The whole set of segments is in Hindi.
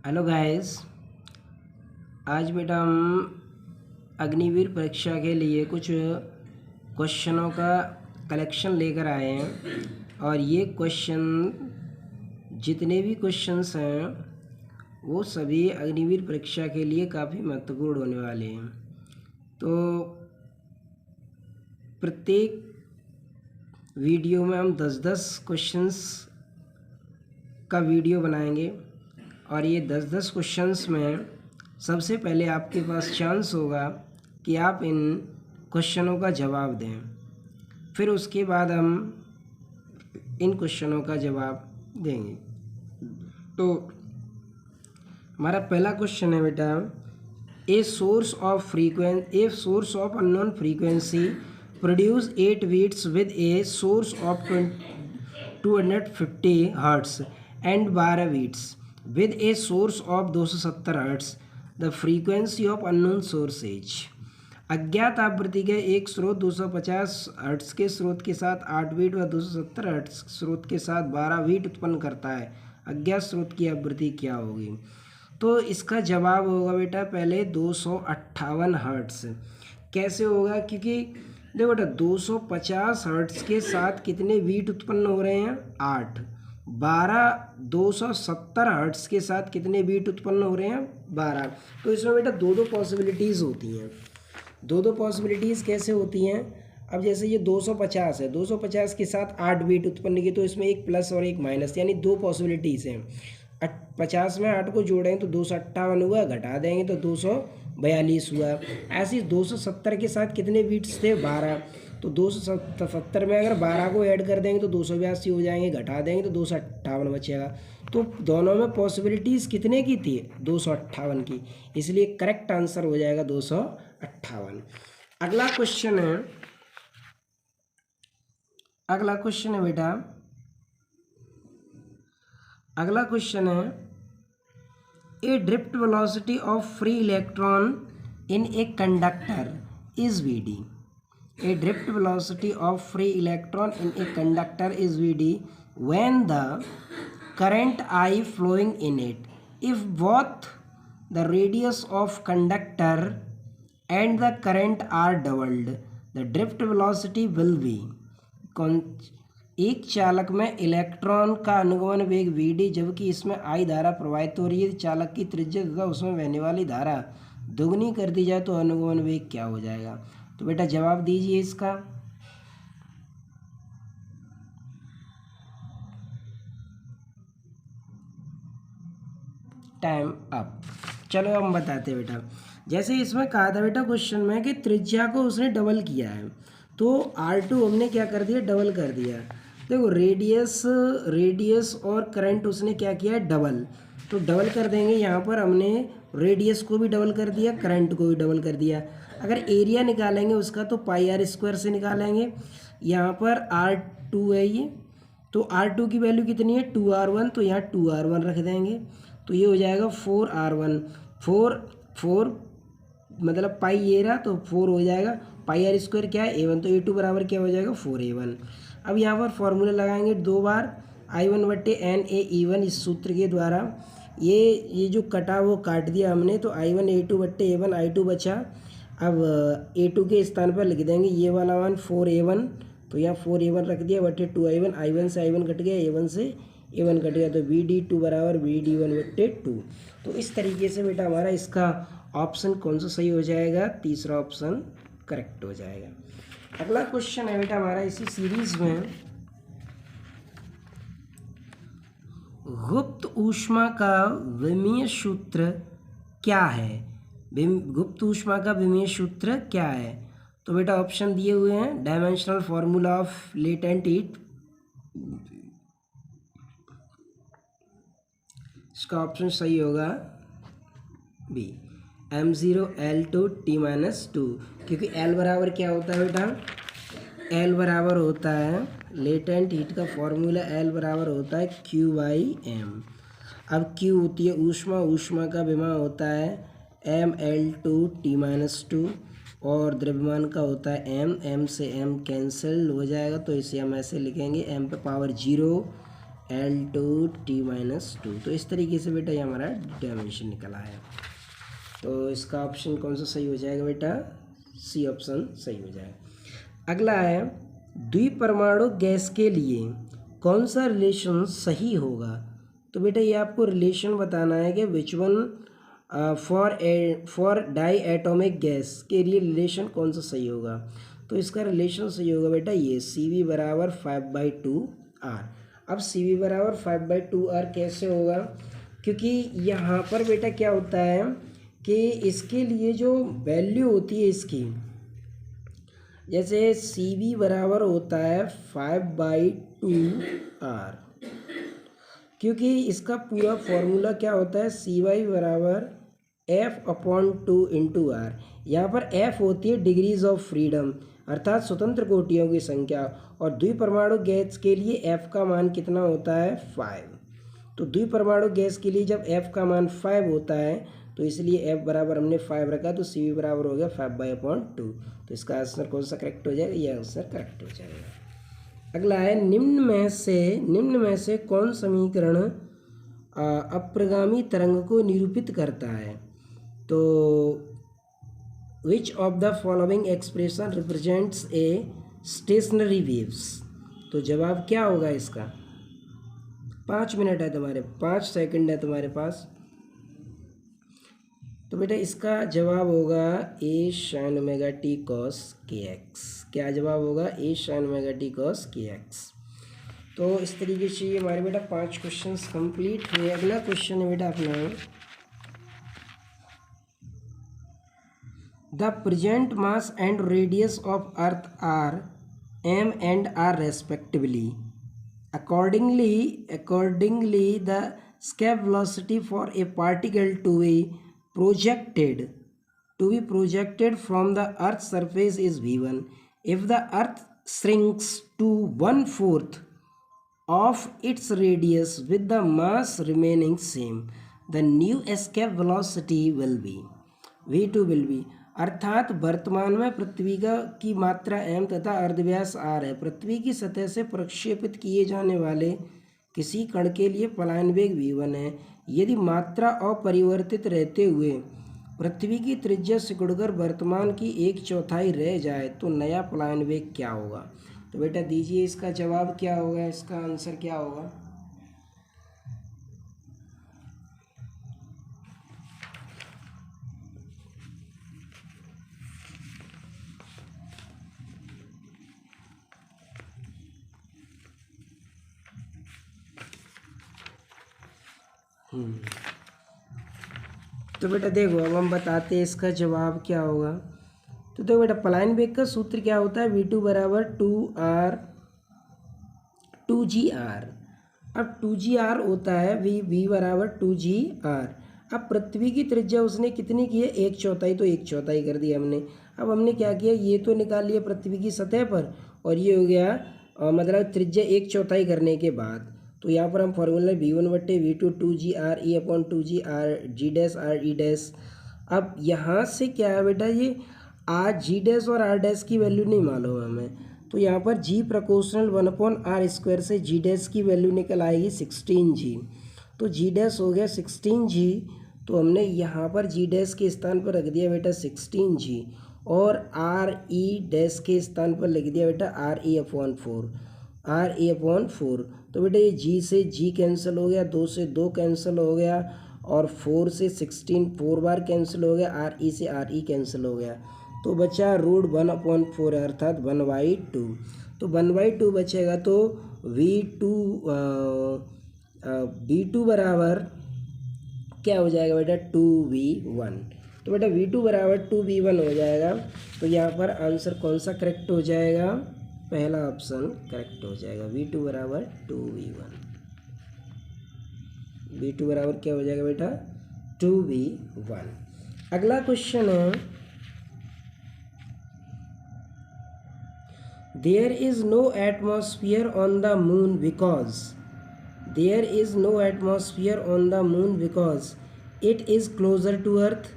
Hello guys. आज बेटा हम अग्निवीर परीक्षा के लिए कुछ क्वेश्चनों का कलेक्शन लेकर आए हैं और ये क्वेश्चन जितने भी क्वेश्चंस हैं वो सभी अग्निवीर परीक्षा के लिए काफ़ी महत्वपूर्ण होने वाले हैं। तो प्रत्येक वीडियो में हम 10-10 क्वेश्चंस का वीडियो बनाएंगे और ये 10-10 क्वेश्चंस में सबसे पहले आपके पास चांस होगा कि आप इन क्वेश्चनों का जवाब दें। फिर उसके बाद हम इन क्वेश्चनों का जवाब देंगे। तो हमारा पहला क्वेश्चन है बेटा, a source of unknown frequency produce 8 beats with a source of 250 hertz and 12 beats with a source of 270 hertz the frequency of unknown source is. अज्ञात आवृत्ति के एक स्रोत 250 हर्ट्स के स्रोत के साथ 8 बीट व 270 हर्ट्स स्रोत के साथ 12 बीट उत्पन्न करता है। अज्ञात स्रोत की आवृत्ति क्या होगी? तो इसका जवाब होगा बेटा पहले 258 हर्ट्स। कैसे होगा? क्योंकि देखो बेटा 250 हर्ट्स के साथ कितने बीट उत्पन्न हो रहे हैं? 8। 270 हर्ट्स के साथ कितने बीट उत्पन्न हो रहे हैं? 12। तो इसमें बेटा दो पॉसिबिलिटीज़ होती हैं। दो पॉसिबिलिटीज़ कैसे होती हैं? अब जैसे ये 250 है, 250 के साथ 8 बीट उत्पन्न की, तो इसमें एक प्लस और एक माइनस, यानी दो पॉसिबिलिटीज़ हैं। 50 में 8 को जोड़ेंगे तो 258 हुआ, घटा देंगे तो 242 हुआ। ऐसे 270 के साथ कितने बीट्स थे? 12। तो 270 में अगर 12 को ऐड कर देंगे तो 282 हो जाएंगे, घटा देंगे तो 258 बचेगा। तो दोनों में पॉसिबिलिटीज़ कितने की थी? 258 की। इसलिए करेक्ट आंसर हो जाएगा 258। अगला क्वेश्चन है बेटा, अगला क्वेश्चन है, a drift velocity of free electron in a conductor is Vd। A drift velocity of free electron in a conductor is Vd when the current I flowing in it, if both the radius of conductor and the current are doubled, the drift velocity will be। एक चालक में इलेक्ट्रॉन का अनुगमन वेग Vd जबकि इसमें I धारा प्रवाहित हो रही है। चालक की त्रिज्या तथा उसमें बहने वाली धारा दोगुनी कर दी जाए तो अनुगमन वेग क्या हो जाएगा? तो बेटा जवाब दीजिए इसका। Time up. चलो हम बताते हैं बेटा। जैसे इसमें कहा था बेटा क्वेश्चन में कि त्रिज्या को उसने डबल किया है, तो R2 हमने क्या कर दिया? डबल कर दिया। देखो रेडियस और करंट उसने क्या किया? डबल। तो डबल कर देंगे। यहाँ पर हमने रेडियस को भी डबल कर दिया, करंट को भी डबल कर दिया। अगर एरिया निकालेंगे उसका तो πr² से निकालेंगे। यहाँ पर R2 है ये, तो R2 की वैल्यू कितनी है? 2R1, तो यहाँ 2R1 रख देंगे तो ये हो जाएगा 4R1। 4 मतलब पाई ये रहा तो 4 हो जाएगा। πr² क्या है? A1, तो A2 बराबर क्या हो जाएगा? 4A1। अब यहाँ पर फॉर्मूला लगाएंगे 2 बार I1/N A E1 इस सूत्र के द्वारा। ये जो कटा वो काट दिया हमने, तो I1 A2/A1 I2 बचा। अब A2 के स्थान पर लिख देंगे ये वाला वन 4A1, तो यहाँ 4A1 रख दिया बटे 2I1। I1 से I1 कट गया, A1 से A1 कट गया, तो VD2 बराबर VD1/2। तो इस तरीके से बेटा हमारा इसका ऑप्शन कौन सा सही हो जाएगा? तीसरा ऑप्शन करेक्ट हो जाएगा। अगला क्वेश्चन है बेटा हमारा इसी सीरीज में, गुप्त ऊष्मा का विमीय सूत्र क्या है? गुप्त ऊष्मा का विमीय सूत्र क्या है? तो बेटा ऑप्शन दिए हुए हैं, dimensional formula of latent heat. इसका ऑप्शन सही होगा बी, m0 L2 T-2, क्योंकि L बराबर क्या होता है बेटा? L बराबर होता है, लेटेंट हीट का फॉर्मूला L बराबर होता है Q/m। अब Q होती है ऊष्मा, ऊष्मा का विमा होता है mL2 T-2 और द्रव्यमान का होता है m से m कैंसिल हो जाएगा, तो इसे हम ऐसे लिखेंगे m पे पावर 0 L2T-2। तो इस तरीके से बेटा ये हमारा डायमेंशन निकला है। तो इसका ऑप्शन कौन सा सही हो जाएगा बेटा? सी ऑप्शन सही हो जाएगा। अगला है द्विपरमाणु गैस के लिए कौन सा रिलेशन सही होगा? तो बेटा ये आपको रिलेशन बताना है कि which one for diatomic gas के लिए रिलेशन कौन सा सही होगा। तो इसका रिलेशन सही होगा बेटा ये CV बराबर 5/2R। अब CV बराबर 5/2R कैसे होगा? क्योंकि यहाँ पर बेटा क्या होता है कि इसके लिए जो वैल्यू होती है इसकी, जैसे CV बराबर होता है 5/2R, क्योंकि इसका पूरा फॉर्मूला क्या होता है CY बराबर F/2 इंटू R। यहाँ पर F होती है डिग्रीज ऑफ फ्रीडम अर्थात स्वतंत्र कोटियों की संख्या, और द्विपरमाणु गैस के लिए F का मान कितना होता है? 5। तो द्विपरमाणु गैस के लिए जब F का मान 5 होता है तो इसलिए F बराबर हमने 5 रखा, तो CV बराबर हो गया 5/2। तो इसका आंसर कौन सा करेक्ट हो जाएगा? ये आंसर करेक्ट हो जाएगा। अगला है निम्न में से कौन समीकरण अप्रगामी तरंग को निरूपित करता है? तो which of the following expression represents a stationary waves? तो जवाब क्या होगा इसका? 5 मिनट है तुम्हारे, 5 सेकंड है तुम्हारे पास। तो बेटा इसका जवाब होगा A sin omega t cos kx। क्या जवाब होगा? A sin omega t cos kx। तो इस तरीके से ये हमारे बेटा 5 क्वेश्चंस कंप्लीट हुए। अगला क्वेश्चन है बेटा अपना, the present mass and radius of earth are m and r respectively. Accordingly, the escape velocity for a particle to be projected from the Earth's surface is v1. If the Earth shrinks to 1/4 of its radius with the mass remaining same, the new escape velocity will be v2 अर्थात वर्तमान में पृथ्वी की मात्रा m तथा अर्धव्यास r है। पृथ्वी की सतह से प्रक्षेपित किए जाने वाले किसी कण के लिए पलायन वेग v1 है। यदि मात्रा अपरिवर्तित रहते हुए पृथ्वी की त्रिज्या सिकुड़कर वर्तमान की 1/4 रह जाए तो नया पलायन वेग क्या होगा? तो बेटा दीजिए इसका जवाब क्या होगा, इसका आंसर क्या होगा? तो बेटा देखो अब हम बताते हैं इसका जवाब क्या होगा। तो देखो बेटा पलायन वेग का सूत्र क्या होता है? v2 बराबर 2g/r। अब 2g/r होता है v बराबर 2g/r। अब पृथ्वी की त्रिज्या उसने कितनी की है? 1/4, तो 1/4 कर दिया हमने। अब हमने क्या किया, ये तो निकाल लिया पृथ्वी की सतह पर, और ये हो गया मतलब त्रिज्या 1/4 करने के बाद। तो यहाँ पर हम फॉर्मूला v1/v2 2g/r/e/g'/r'। अब यहाँ से क्या है बेटा, ये r(g' और r' की वैल्यू नहीं मालूम है हमें, तो यहाँ पर g प्रोपोर्शनल 1/r² से g' की वैल्यू निकल आएगी 16g। तो g' हो गया 16g, तो हमने यहाँ पर g' के स्थान पर रख दिया बेटा 16g, और r(e' के स्थान पर लिख दिया बेटा r(e/4)। तो बेटा ये g से g कैंसिल हो गया, 2 से 2 कैंसिल हो गया, और 4 से 16 4 बार कैंसिल हो गया, re से re कैंसिल हो गया, तो बचा √1/4 अर्थात 1/2। तो 1/2 बचेगा, तो v2 बराबर क्या हो जाएगा बेटा? 2v1। तो बेटा v2 बराबर 2v1 हो जाएगा। तो यहाँ पर आंसर कौन सा करेक्ट हो जाएगा? पहला ऑप्शन करेक्ट हो जाएगा, v2 बराबर 2v1। v2 बराबर क्या हो जाएगा बेटा? 2v1। अगला क्वेश्चन है, there is no atmosphere on the moon because it is closer to earth,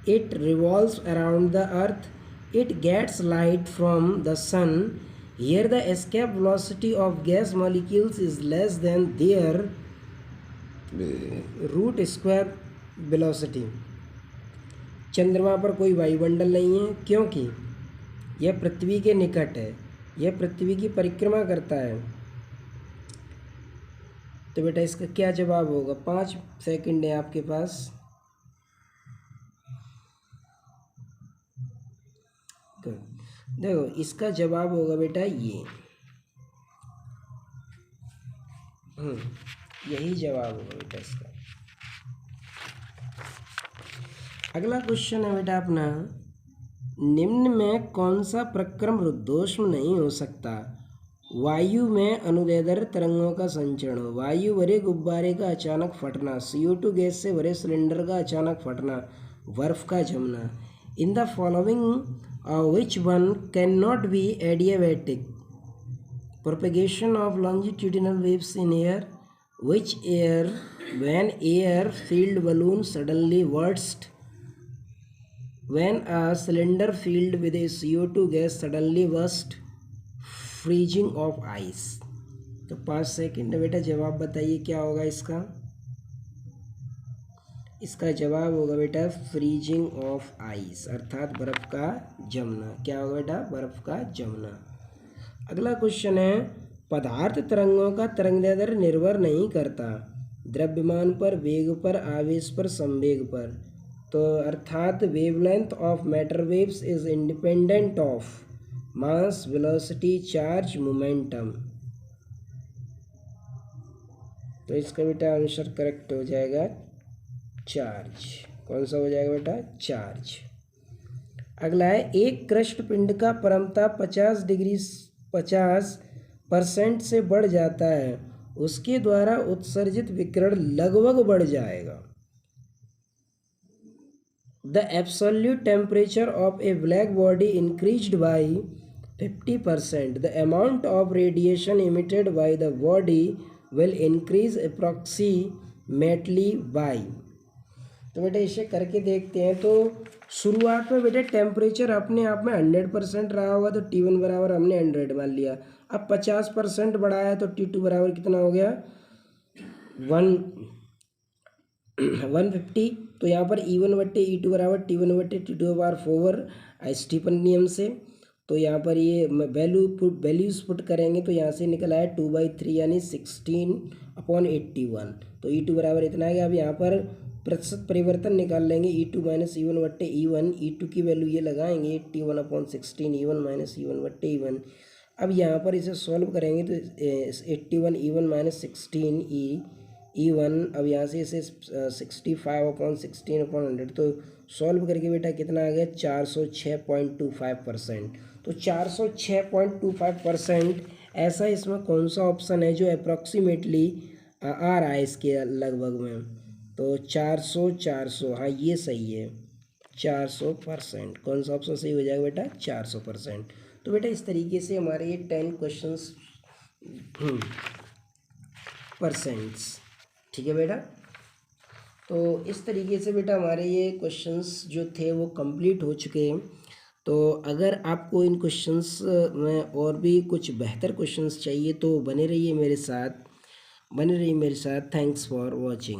it revolves around the earth, it gets light from the sun, Here the escape velocity of gas molecules is less than their root square velocity. चंद्रमा पर कोई वायुमंडल नहीं है क्योंकि यह पृथ्वी के निकट है, यह पृथ्वी की परिक्रमा करता है। तो बेटा इसका क्या जवाब होगा? 5 सेकंड है आपके पास। देखो इसका जवाब होगा बेटा ये, यही जवाब होगा बेटा इसका। अगला क्वेश्चन है बेटा अपना, निम्न में कौन सा प्रक्रम रुद्धोष्म नहीं हो सकता? वायु में अनुदैर्ध्य तरंगों का संचरण, वायु भरे गुब्बारे का अचानक फटना, CO2 गैस से भरे सिलेंडर का अचानक फटना, बर्फ का जमना। In the following which one can not be adiabatic? Propagation of longitudinal waves in air, which air when air filled balloon suddenly burst, when a cylinder filled with a CO2 gas suddenly burst, freezing of ice। तो 5 सेकंड बेटा, जवाब बताइए क्या होगा इसका? इसका जवाब होगा बेटा फ्रीजिंग ऑफ आइस, अर्थात बर्फ का जमना। क्या होगा बेटा? बर्फ का जमना। अगला क्वेश्चन है, पदार्थ तरंगों का तरंगदैर्ध्य निर्भर नहीं करता द्रव्यमान पर, वेग पर, आवेश पर, संवेग पर। तो अर्थात wavelength of matter waves is independent of mass, velocity, charge, momentum. तो इसका बेटा आंसर करेक्ट हो जाएगा चार्ज। कौन सा हो जाएगा बेटा? चार्ज। अगला है, एक कृष्ण पिंड का परमताप 50% से बढ़ जाता है, उसके द्वारा उत्सर्जित विकिरण लगभग बढ़ जाएगा। The absolute temperature of A black body increased by 50%, the amount of radiation emitted by the body will increase approximately by. तो बेटा इसे करके देखते हैं। तो शुरुआत में बेटे टेम्परेचर अपने आप में 100% रहा होगा, तो T1 बराबर हमने 100 मान लिया। अब 50% बढ़ाया तो T2 बराबर कितना हो गया? 150। तो यहाँ पर E1/E2 बराबर T1/T2 बार 4 स्टीफन नियम से। तो यहाँ पर ये वैल्यूज पुट करेंगे तो यहाँ से निकला है 2/3 यानी 16/81। तो E2 बराबर इतना है। अब यहाँ पर प्रतिशत परिवर्तन निकाल लेंगे, E2 - E1/E1। E2 की वैल्यू ये लगाएंगे 81/16, E1 - E1/E1। अब यहाँ पर इसे सॉल्व करेंगे तो 81 E1 - 16 E1। अब यहाँ से इसे 65/16/100। तो सॉल्व करके बेटा कितना आ गया? 406.25%। तो 406.25% ऐसा इसमें कौन सा ऑप्शन है जो अप्रॉक्सीमेटली आ रहा है इसके लगभग में? तो 400, हाँ ये सही है, 400%। कौन सा ऑप्शन सही हो जाएगा बेटा? 400%। तो बेटा इस तरीके से हमारे ये 10 क्वेश्चंस परसेंट्स, ठीक है बेटा। तो इस तरीके से बेटा हमारे ये क्वेश्चंस जो थे वो कंप्लीट हो चुके हैं। तो अगर आपको इन क्वेश्चंस में और भी कुछ बेहतर क्वेश्चंस चाहिए तो बने रहिए मेरे साथ। Thanks for watching.